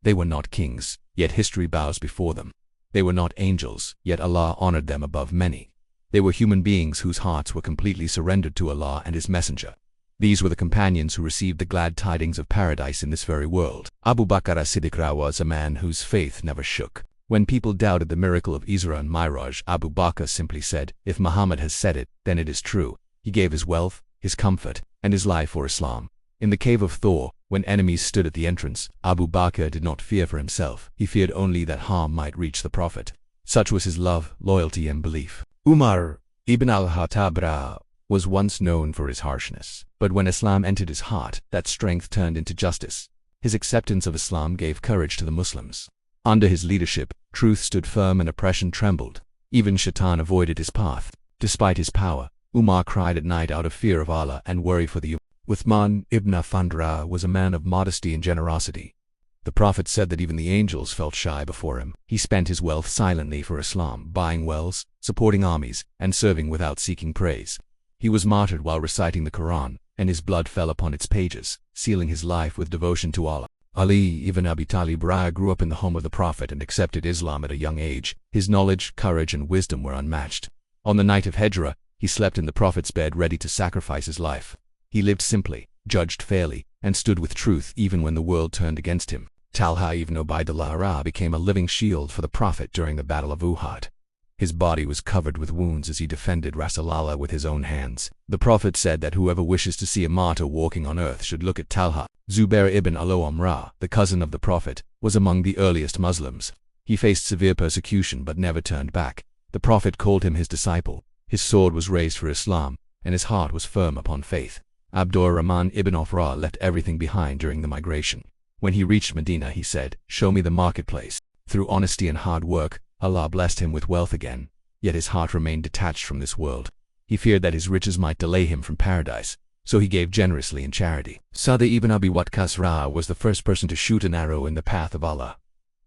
They were not kings, yet history bows before them. They were not angels, yet Allah honored them above many. They were human beings whose hearts were completely surrendered to Allah and His Messenger. These were the companions who received the glad tidings of paradise in this very world. Abu Bakr as-Siddiq was a man whose faith never shook. When people doubted the miracle of Isra and Miraj, Abu Bakr simply said, "If Muhammad has said it, then it is true." He gave his wealth, his comfort, and his life for Islam. In the cave of Thor, when enemies stood at the entrance, Abu Bakr did not fear for himself. He feared only that harm might reach the Prophet. Such was his love, loyalty, and belief. Umar ibn al-Khattab was once known for his harshness, but when Islam entered his heart, that strength turned into justice. His acceptance of Islam gave courage to the Muslims. Under his leadership, truth stood firm and oppression trembled. Even Shaitan avoided his path. Despite his power, Umar cried at night out of fear of Allah and worry for the Ummah. Uthman ibn Affan was a man of modesty and generosity. The Prophet said that even the angels felt shy before him. He spent his wealth silently for Islam, buying wells, supporting armies, and serving without seeking praise. He was martyred while reciting the Quran, and his blood fell upon its pages, sealing his life with devotion to Allah. Ali ibn Abi Talib grew up in the home of the Prophet and accepted Islam at a young age. His knowledge, courage, and wisdom were unmatched. On the night of Hijrah, he slept in the Prophet's bed ready to sacrifice his life. He lived simply, judged fairly, and stood with truth even when the world turned against him. Talha ibn Ubaidullah became a living shield for the Prophet during the Battle of Uhud. His body was covered with wounds as he defended Rasulullah with his own hands. The Prophet said that whoever wishes to see a martyr walking on earth should look at Talha. Zubair ibn al-Awwam, the cousin of the Prophet, was among the earliest Muslims. He faced severe persecution but never turned back. The Prophet called him his disciple. His sword was raised for Islam, and his heart was firm upon faith. Abdurrahman ibn Auf left everything behind during the migration. When he reached Medina, he said, "Show me the marketplace." Through honesty and hard work, Allah blessed him with wealth again, yet his heart remained detached from this world. He feared that his riches might delay him from paradise, so he gave generously in charity. Sa'd ibn Abi Waqqas was the first person to shoot an arrow in the path of Allah.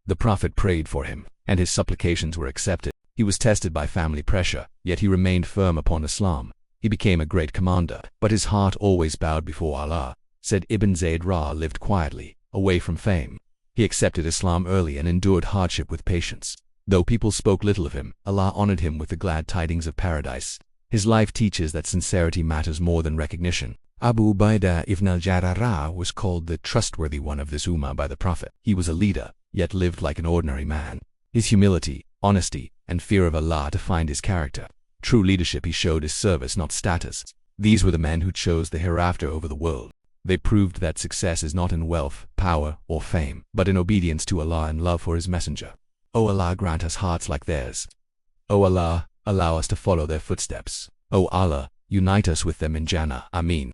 The Prophet prayed for him, and his supplications were accepted. He was tested by family pressure, yet he remained firm upon Islam. He became a great commander, but his heart always bowed before Allah. Said Ibn Zayd lived quietly, away from fame. He accepted Islam early and endured hardship with patience. Though people spoke little of him, Allah honored him with the glad tidings of paradise. His life teaches that sincerity matters more than recognition. Abu Ubaidah ibn al-Jarrah was called the trustworthy one of this ummah by the Prophet. He was a leader, yet lived like an ordinary man. His humility, honesty, and fear of Allah defined his character. True leadership he showed is service, not status. These were the men who chose the hereafter over the world. They proved that success is not in wealth, power, or fame, but in obedience to Allah and love for His Messenger. O Allah, grant us hearts like theirs. O Allah, allow us to follow their footsteps. O Allah, unite us with them in Jannah. Ameen.